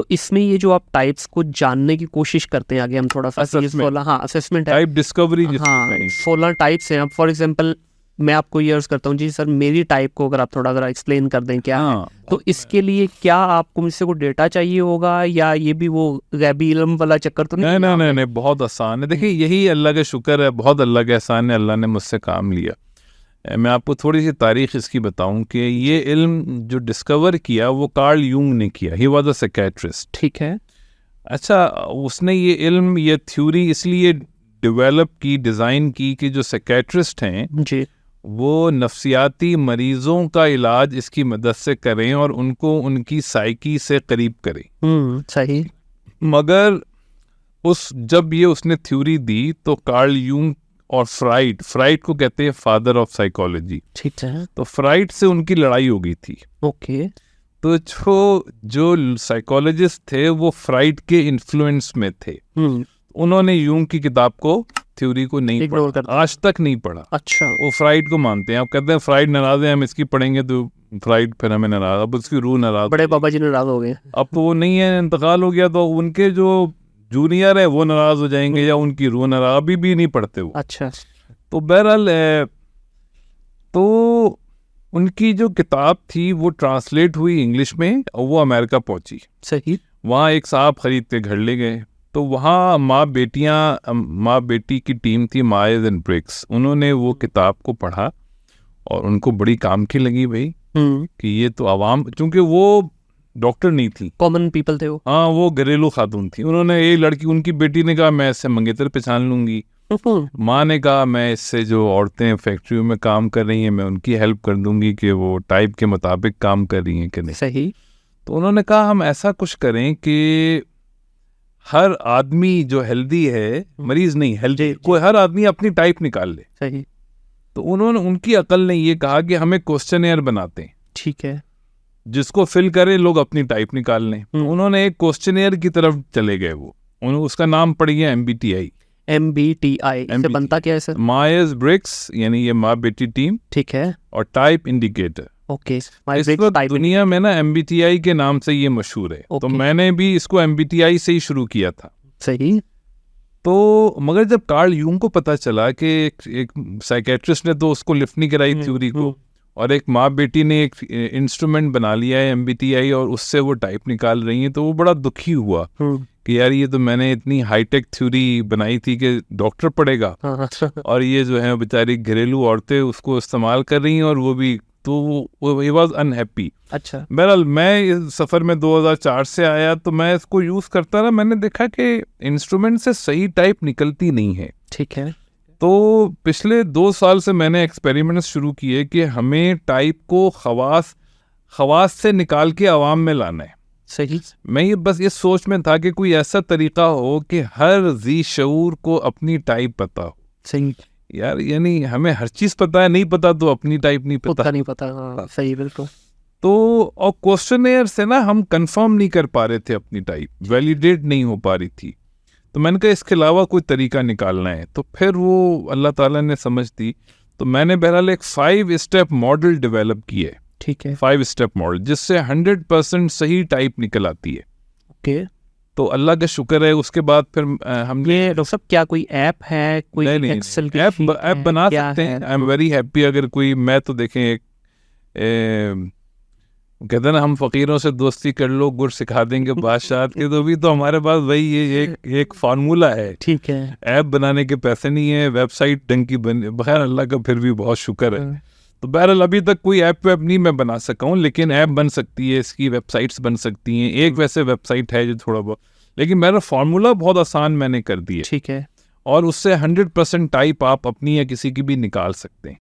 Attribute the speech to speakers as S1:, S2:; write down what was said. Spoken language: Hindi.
S1: तो इसमें ये जो आप टाइप्स को जानने की कोशिश करते हैं, आगे हम थोड़ा सा असेसमेंट है,
S2: टाइप डिस्कवरी,
S1: हाँ 16 टाइप्स हैं। अब फॉर एग्जांपल मैं आपको ये अर्ज करता हूँ जी सर मेरी टाइप को अगर आप थोड़ा ज़रा एक्सप्लेन कर दें क्या है, तो इसके लिए क्या आपको मुझसे को डेटा चाहिए होगा, या ये भी वो गैबी इल्म वाला चक्कर तो नहीं?
S2: नहीं, बहुत आसान है। देखिए यही अल्लाह का शुक्र है, बहुत अल्लाह का एहसान है, अल्लाह ने मुझसे काम लिया। मैं आपको थोड़ी सी तारीख इसकी बताऊं कि ये इल्म जो डिस्कवर किया वो कार्ल यूंग ने किया। He was a psychiatrist.
S1: ठीक है।
S2: अच्छा, उसने ये इल्म, ये थ्योरी इसलिए डेवलप की, डिज़ाइन की कि जो साइकियाट्रिस्ट हैं
S1: जी,
S2: वो नफ्सियाती मरीज़ों का इलाज इसकी मदद से करें और उनको उनकी साइकी से करीब करें।
S1: सही।
S2: मगर जब ये उसने थ्योरी दी तो कार्ल यूंग और फ्राइड को कहते हैं फादर ऑफ साइकोलॉजी।
S1: ठीक है।
S2: तो फ्राइड से उनकी लड़ाई हो गई थी।
S1: ओके।
S2: तो जो साइकोलॉजिस्ट थे वो फ्राइड के इन्फ्लुएंस में थे। उन्होंने यूंग की किताब को, थ्योरी को नहीं पढ़ा, आज तक नहीं पढ़ा।
S1: अच्छा।
S2: वो फ्राइड को मानते हैं। आप कहते हैं फ्राइड नाराज है, हम इसकी पढ़ेंगे तो फ्राइड फिर हमें नाराज, अब उसकी रूह नाराज,
S1: बड़े बाबा जी नाराज हो गए,
S2: अब तो वो नहीं है, इंतकाल हो गया, तो उनके जो जूनियर है वो नाराज हो जाएंगे या उनकी रूह नाराज, अभी भी नहीं पढ़ते वो।
S1: अच्छा।
S2: तो बहरहाल तो उनकी जो किताब थी वो ट्रांसलेट हुई इंग्लिश में और वो अमेरिका पहुंची।
S1: सही।
S2: वहाँ एक साहब खरीद के घर ले गए। तो वहाँ माँ बेटी की टीम थी, मायर्स एंड ब्रिक्स। उन्होंने वो किताब को पढ़ा और उनको बड़ी काम की लगी भाई, कि ये तो आवाम, क्योंकि वो डॉक्टर नहीं थी,
S1: कॉमन पीपल थे वो।
S2: हाँ, वो घरेलू खातून थी। उन्होंने एक लड़की, उनकी बेटी ने कहा मैं इससे मंगेतर पहचान लूंगी। माँ ने कहा मैं इससे जो औरतें फैक्ट्रियों में काम कर रही हैं मैं उनकी हेल्प कर दूंगी कि वो टाइप के मुताबिक काम कर रही हैं कि नहीं।
S1: सही।
S2: तो उन्होंने कहा हम ऐसा कुछ करें कि हर आदमी जो हेल्दी है, मरीज नहीं, हेल्दी, कोई हर आदमी अपनी टाइप निकाल ले।
S1: सही।
S2: तो उनकी अकल ने ये कहा कि हमें क्वेश्चनएयर बनाते हैं।
S1: ठीक है।
S2: जिसको फिल करे लोग अपनी टाइप निकाल लें। उन्होंने एक क्वेश्चनएयर की तरफ चले गए। उसका नाम पड़ गया MBTI।
S1: इससे बनता क्या है सर?
S2: मायर्स ब्रिक्स, यानी ये माँ बेटी टीम।
S1: ठीक है।
S2: और टाइप इंडिकेटर।
S1: ओके।
S2: इस वक्त दुनिया में ना MBTI के नाम से ये मशहूर है। तो मैंने भी इसको MBTI से ही शुरू किया था।
S1: सही।
S2: तो मगर जब कार्ल यूंग को पता चला कि एक साइकियाट्रिस्ट ने तो उसको लिफ्ट नहीं कराई थ्योरी को, और एक माँ बेटी ने एक इंस्ट्रूमेंट बना लिया है MBTI और उससे वो टाइप निकाल रही हैं, तो वो बड़ा दुखी हुआ कि यार ये तो मैंने इतनी हाईटेक थ्योरी बनाई थी कि डॉक्टर पढ़ेगा, और ये जो है बेचारी घरेलू औरतें उसको इस्तेमाल कर रही हैं, और वो भी, तो वो ही वॉज अनहैप्पी।
S1: अच्छा।
S2: बहरहाल मैं इस सफ़र में 2004 से आया, तो मैं इसको यूज़ करता रहा। मैंने देखा कि इंस्ट्रूमेंट से सही टाइप निकलती नहीं है।
S1: ठीक है।
S2: तो पिछले 2 साल से मैंने एक्सपेरिमेंट्स शुरू किए कि हमें टाइप को खवास से निकाल के आवाम में लाना है।
S1: सही।
S2: मैं बस इस सोच में था कि कोई ऐसा तरीका हो कि हर जी शऊर को अपनी टाइप पता हो।
S1: सही
S2: यार, यानी हमें हर चीज़ पता है, नहीं पता तो अपनी टाइप नहीं पता।
S1: हाँ, सही, बिल्कुल।
S2: तो और क्वेश्चनएयर से ना हम कंफर्म नहीं कर पा रहे थे अपनी टाइप, वैलिडेट नहीं हो पा रही थी। तो मैंने कहा इसके अलावा कोई तरीका निकालना है। तो फिर वो अल्लाह ताला ने समझ दी, तो मैंने बहरहाल एक 5 स्टेप मॉडल डेवलप किया है।
S1: ठीक है।
S2: 5 स्टेप मॉडल, जिससे 100% सही टाइप निकल आती है।
S1: ओके।
S2: तो अल्लाह का शुक्र है। उसके बाद फिर हमने,
S1: ये डॉक्टर साहब क्या कोई ऐप है, कोई एक्सेल की
S2: ऐप बना सकते हैं। I am very happy. अगर कोई, मैं तो देखें एक कहते हैं ना, हम फकीरों से दोस्ती कर लो गुर सिखा देंगे बादशाह के, तो भी तो हमारे पास वही ये एक फार्मूला है।
S1: ठीक है।
S2: ऐप बनाने के पैसे नहीं है, वेबसाइट ढंग की बन, बखैर अल्लाह का फिर भी बहुत शुक्र है। तो बहरहाल अभी तक कोई ऐप नहीं मैं बना सका हूँ, लेकिन ऐप बन सकती है, इसकी वेबसाइट्स बन सकती हैं। एक वैसे वेबसाइट है जो थोड़ा बहुत, लेकिन मेरा फार्मूला बहुत आसान मैंने कर दिया।
S1: ठीक है।
S2: और उससे 100% टाइप आप अपनी या किसी की भी निकाल सकते हैं।